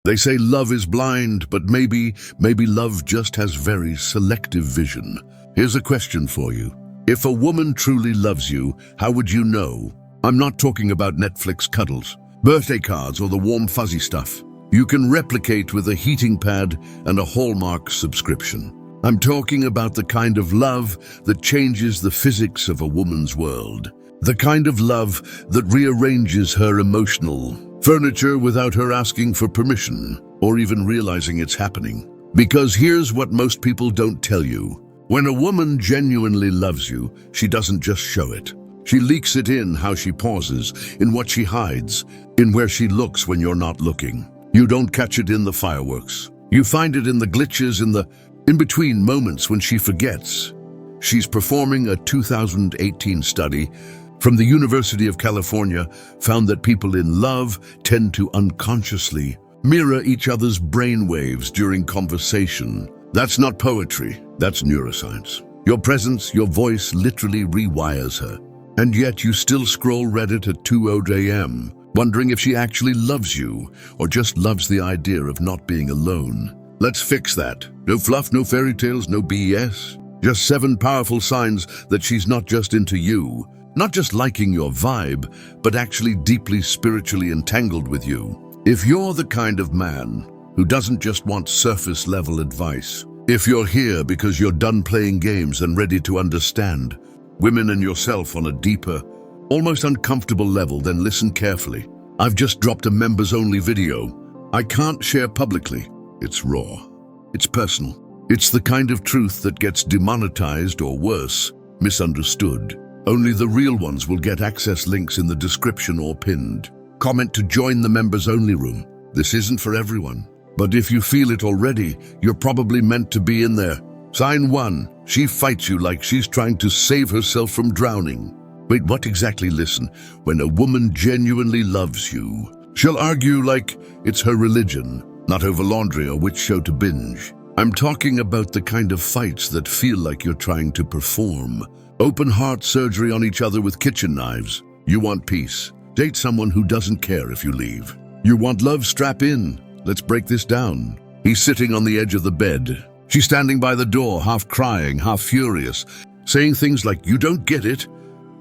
They say love is blind, but maybe love just has very selective vision. Here's a question for you. If a woman truly loves you, how would you know? I'm not talking about Netflix cuddles, birthday cards, or the warm fuzzy stuff you can replicate with a heating pad and a Hallmark subscription. I'm talking about the kind of love that changes the physics of a woman's world. The kind of love that rearranges her emotional furniture without her asking for permission or even realizing it's happening. Because here's what most people don't tell you. When a woman genuinely loves you, she doesn't just show it. She leaks it in how she pauses, in what she hides, in where she looks when you're not looking. You don't catch it in the fireworks. You find it in the glitches, in the in-between moments when she forgets. She's performing a 2018 study from the University of California found that people in love tend to unconsciously mirror each other's brain waves during conversation. That's not poetry, that's neuroscience. Your presence, your voice literally rewires her. And yet you still scroll Reddit at 2:00 a.m., wondering if she actually loves you or just loves the idea of not being alone. Let's fix that. No fluff, no fairy tales, no BS. Just 7 powerful signs that she's not just into you, not just liking your vibe, but actually deeply spiritually entangled with you. If you're the kind of man who doesn't just want surface-level advice, if you're here because you're done playing games and ready to understand women and yourself on a deeper, almost uncomfortable level, then listen carefully. I've just dropped a members-only video I can't share publicly. It's raw. It's personal. It's the kind of truth that gets demonetized or worse, misunderstood. Only the real ones will get access. Links in the description or pinned. Comment to join the members-only room. This isn't for everyone, but if you feel it already, you're probably meant to be in there. Sign 1. She fights you like she's trying to save herself from drowning. Wait, what exactly? Listen, when a woman genuinely loves you, she'll argue like it's her religion, not over laundry or which show to binge. I'm talking about the kind of fights that feel like you're trying to perform. Open heart surgery on each other with kitchen knives. You want peace. Date someone who doesn't care if you leave. You want love? Strap in. Let's break this down. He's sitting on the edge of the bed. She's standing by the door, half crying, half furious, saying things like, "You don't get it.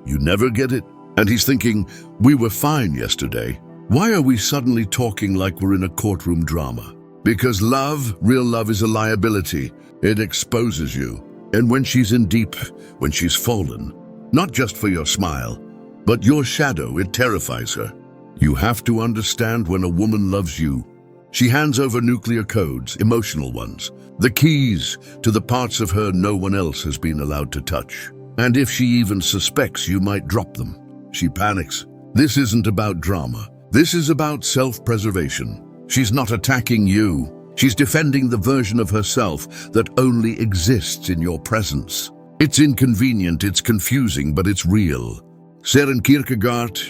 You never get it." And he's thinking, "We were fine yesterday. Why are we suddenly talking like we're in a courtroom drama?" Because love, real love, is a liability. It exposes you. And when she's in deep, when she's fallen, not just for your smile, but your shadow, it terrifies her. You have to understand, when a woman loves you, she hands over nuclear codes, emotional ones, the keys to the parts of her no one else has been allowed to touch. And if she even suspects you might drop them, she panics. This isn't about drama. This is about self-preservation. She's not attacking you. She's defending the version of herself that only exists in your presence. It's inconvenient, it's confusing, but it's real. Søren Kierkegaard,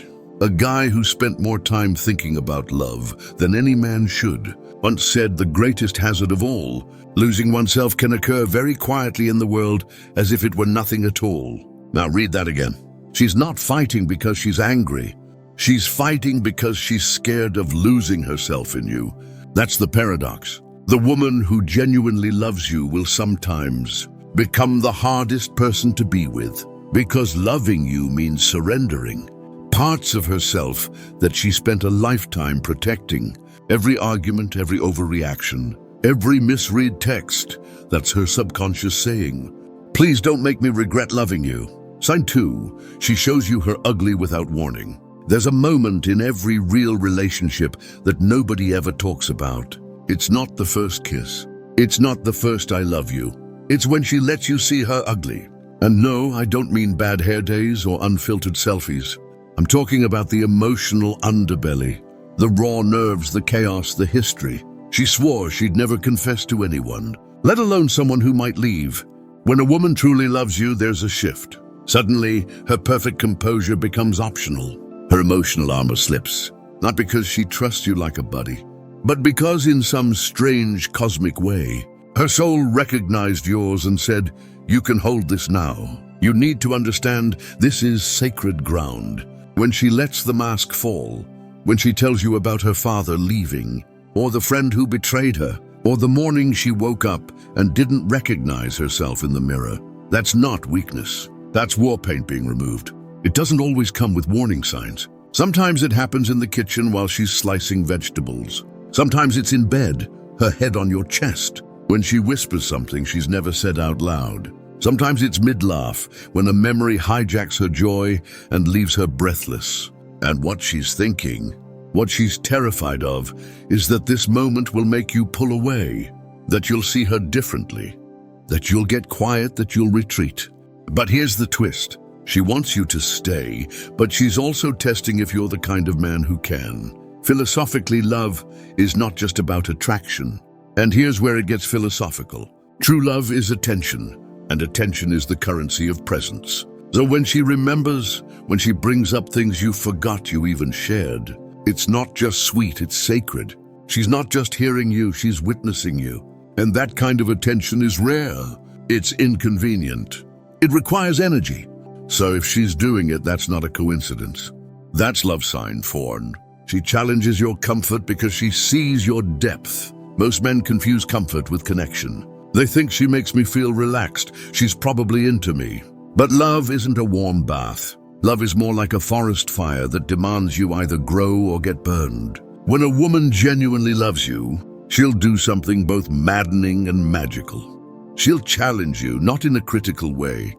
a guy who spent more time thinking about love than any man should, once said the greatest hazard of all, losing oneself, can occur very quietly in the world as if it were nothing at all. Now read that again. She's not fighting because she's angry. She's fighting because she's scared of losing herself in you. That's the paradox. The woman who genuinely loves you will sometimes become the hardest person to be with, because loving you means surrendering parts of herself that she spent a lifetime protecting. Every argument, every overreaction, every misread text, that's her subconscious saying, "Please don't make me regret loving you." Sign 2, she shows you her ugly without warning. There's a moment in every real relationship that nobody ever talks about. It's not the first kiss. It's not the first "I love you." It's when she lets you see her ugly. And no, I don't mean bad hair days or unfiltered selfies. I'm talking about the emotional underbelly, the raw nerves, the chaos, the history. She swore she'd never confess to anyone, let alone someone who might leave. When a woman truly loves you, there's a shift. Suddenly, her perfect composure becomes optional. Her emotional armor slips, not because she trusts you like a buddy, but because in some strange cosmic way, her soul recognized yours and said, "You can hold this now." You need to understand, this is sacred ground. When she lets the mask fall, when she tells you about her father leaving, or the friend who betrayed her, or the morning she woke up and didn't recognize herself in the mirror. That's not weakness. That's war paint being removed. It doesn't always come with warning signs. Sometimes it happens in the kitchen while she's slicing vegetables. Sometimes it's in bed, her head on your chest, when she whispers something she's never said out loud. Sometimes it's mid-laugh, when a memory hijacks her joy and leaves her breathless. And what she's thinking, what she's terrified of, is that this moment will make you pull away, that you'll see her differently, that you'll get quiet, that you'll retreat. But here's the twist. She wants you to stay, but she's also testing if you're the kind of man who can. Philosophically, love is not just about attraction. And here's where it gets philosophical. True love is attention, and attention is the currency of presence. So when she remembers, when she brings up things you forgot you even shared, it's not just sweet, it's sacred. She's not just hearing you, she's witnessing you. And that kind of attention is rare. It's inconvenient. It requires energy. So if she's doing it, that's not a coincidence. That's love sign 4. She challenges your comfort because she sees your depth. Most men confuse comfort with connection. They think she makes me feel relaxed. She's probably into me. But love isn't a warm bath. Love is more like a forest fire that demands you either grow or get burned. When a woman genuinely loves you, she'll do something both maddening and magical. She'll challenge you, not in a critical way,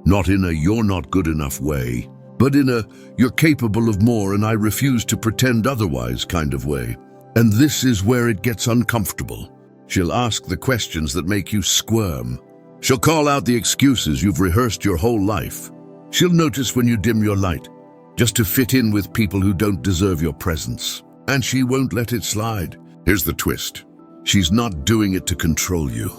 not in a you're not good enough way, but in a you're capable of more and I refuse to pretend otherwise kind of way. And this is where it gets uncomfortable. She'll ask the questions that make you squirm. She'll call out the excuses you've rehearsed your whole life. She'll notice when you dim your light, just to fit in with people who don't deserve your presence. And she won't let it slide. Here's the twist. She's not doing it to control you.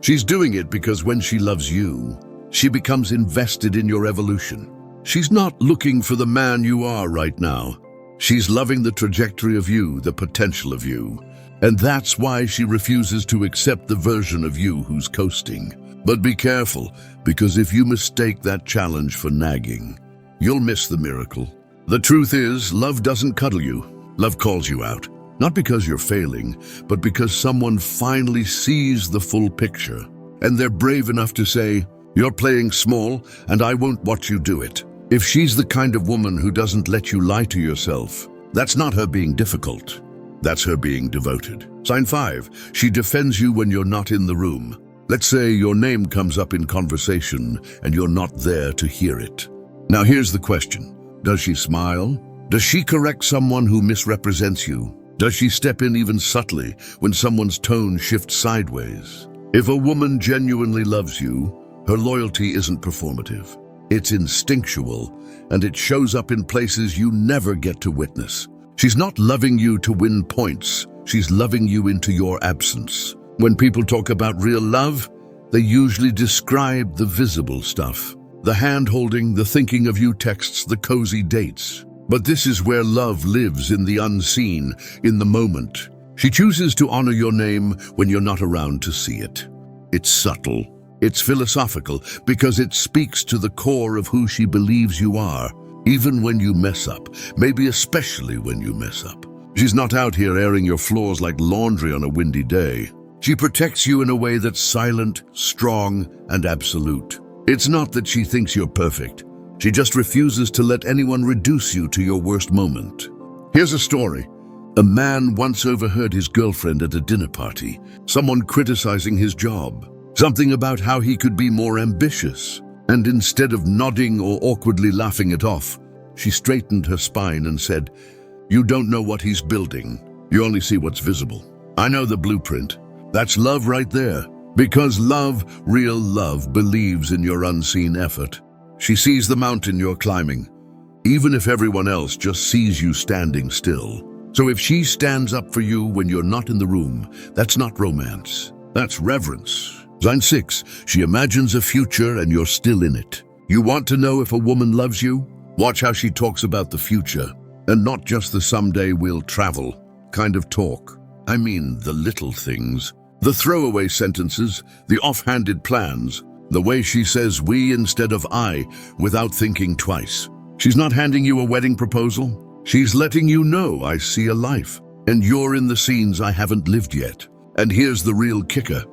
She's doing it because when she loves you, she becomes invested in your evolution. She's not looking for the man you are right now. She's loving the trajectory of you, the potential of you. And that's why she refuses to accept the version of you who's coasting. But be careful, because if you mistake that challenge for nagging, you'll miss the miracle. The truth is, love doesn't cuddle you. Love calls you out. Not because you're failing, but because someone finally sees the full picture. And they're brave enough to say, you're playing small, and I won't watch you do it. If she's the kind of woman who doesn't let you lie to yourself, that's not her being difficult. That's her being devoted. Sign 5, she defends you when you're not in the room. Let's say your name comes up in conversation and you're not there to hear it. Now here's the question. Does she smile? Does she correct someone who misrepresents you? Does she step in even subtly when someone's tone shifts sideways? If a woman genuinely loves you, her loyalty isn't performative. It's instinctual, and it shows up in places you never get to witness. She's not loving you to win points. She's loving you into your absence. When people talk about real love, they usually describe the visible stuff. The hand-holding, the thinking of you texts, the cozy dates. But this is where love lives, in the unseen, in the moment. She chooses to honor your name when you're not around to see it. It's subtle. It's philosophical because it speaks to the core of who she believes you are, even when you mess up, maybe especially when you mess up. She's not out here airing your flaws like laundry on a windy day. She protects you in a way that's silent, strong, and absolute. It's not that she thinks you're perfect. She just refuses to let anyone reduce you to your worst moment. Here's a story. A man once overheard his girlfriend at a dinner party, someone criticizing his job. Something about how he could be more ambitious. And instead of nodding or awkwardly laughing it off, she straightened her spine and said, "You don't know what he's building. You only see what's visible. I know the blueprint. That's love right there. Because love, real love, believes in your unseen effort. She sees the mountain you're climbing, even if everyone else just sees you standing still. So if she stands up for you when you're not in the room, that's not romance. That's reverence." Sign 6, she imagines a future and you're still in it. You want to know if a woman loves you? Watch how she talks about the future, and not just the someday we'll travel kind of talk. I mean the little things, the throwaway sentences, the offhanded plans, the way she says we instead of I without thinking twice. She's not handing you a wedding proposal. She's letting you know, I see a life. And you're in the scenes I haven't lived yet. And here's the real kicker.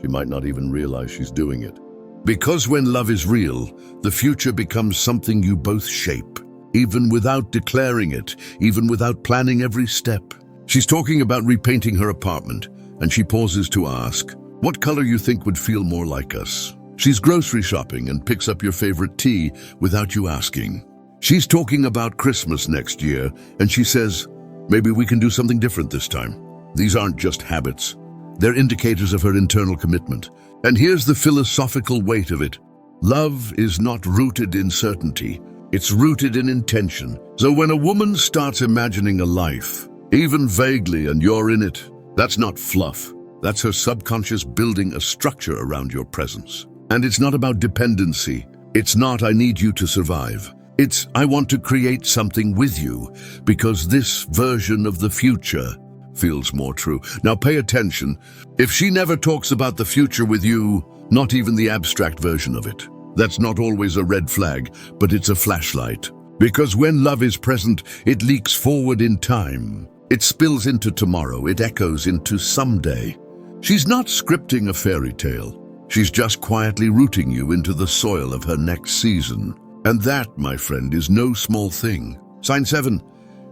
She might not even realize she's doing it. Because when love is real, the future becomes something you both shape, even without declaring it, even without planning every step. She's talking about repainting her apartment, and she pauses to ask, what color you think would feel more like us? She's grocery shopping and picks up your favorite tea without you asking. She's talking about Christmas next year, and she says, maybe we can do something different this time. These aren't just habits. They're indicators of her internal commitment. And here's the philosophical weight of it. Love is not rooted in certainty. It's rooted in intention. So when a woman starts imagining a life, even vaguely, and you're in it, that's not fluff. That's her subconscious building a structure around your presence. And it's not about dependency. It's not, I need you to survive. It's, I want to create something with you because this version of the future feels more true. Now pay attention. If she never talks about the future with you, not even the abstract version of it, that's not always a red flag, but it's a flashlight. Because when love is present, it leaks forward in time. It spills into tomorrow. It echoes into someday. She's not scripting a fairy tale. She's just quietly rooting you into the soil of her next season. And that, my friend, is no small thing. Sign 7.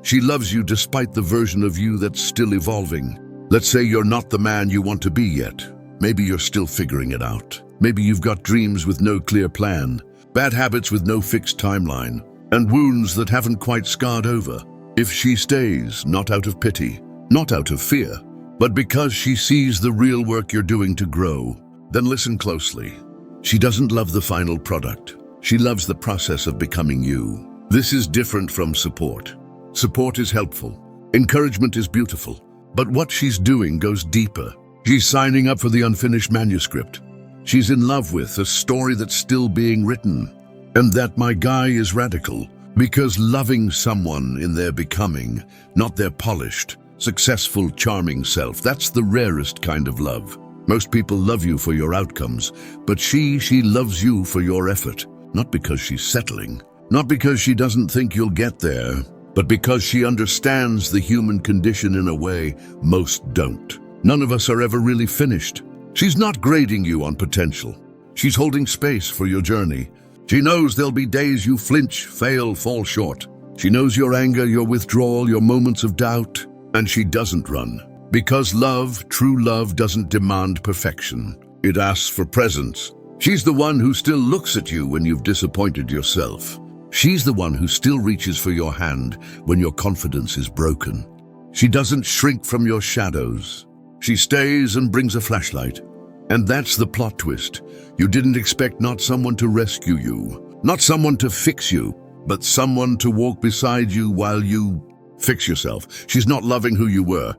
She loves you despite the version of you that's still evolving. Let's say you're not the man you want to be yet. Maybe you're still figuring it out. Maybe you've got dreams with no clear plan, bad habits with no fixed timeline, and wounds that haven't quite scarred over. If she stays, not out of pity, not out of fear, but because she sees the real work you're doing to grow, then listen closely. She doesn't love the final product. She loves the process of becoming you. This is different from support. Support is helpful. Encouragement is beautiful. But what she's doing goes deeper. She's signing up for the unfinished manuscript. She's in love with a story that's still being written. And that, my guy, is radical. Because loving someone in their becoming, not their polished, successful, charming self, that's the rarest kind of love. Most people love you for your outcomes, but she loves you for your effort. Not because she's settling, not because she doesn't think you'll get there, but because she understands the human condition in a way most don't. None of us are ever really finished. She's not grading you on potential. She's holding space for your journey. She knows there'll be days you flinch, fail, fall short. She knows your anger, your withdrawal, your moments of doubt, and she doesn't run. Because love, true love, doesn't demand perfection. It asks for presence. She's the one who still looks at you when you've disappointed yourself. She's the one who still reaches for your hand when your confidence is broken. She doesn't shrink from your shadows. She stays and brings a flashlight. And that's the plot twist. You didn't expect not someone to rescue you, not someone to fix you, but someone to walk beside you while you fix yourself. She's not loving who you were.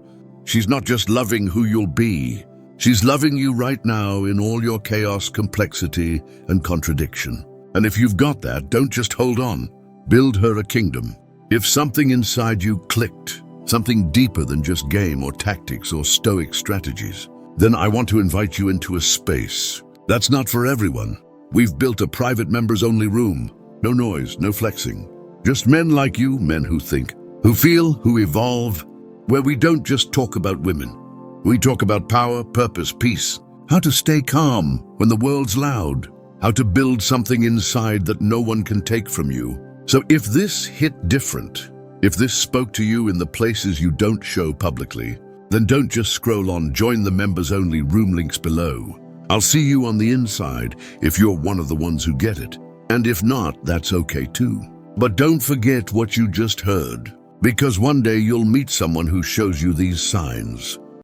She's not just loving who you'll be. She's loving you right now in all your chaos, complexity, and contradiction. And if you've got that, don't just hold on. Build her a kingdom. If something inside you clicked, something deeper than just game or tactics or stoic strategies, then I want to invite you into a space. That's not for everyone. We've built a private members-only room. No noise, no flexing. Just men like you, men who think, who feel, who evolve, where we don't just talk about women. We talk about power, purpose, peace, how to stay calm when the world's loud, how to build something inside that no one can take from you. So if this hit different, if this spoke to you in the places you don't show publicly, then don't just scroll on, join the members-only room links below. I'll see you on the inside if you're one of the ones who get it. And if not, that's okay too. But don't forget what you just heard, because one day you'll meet someone who shows you these signs.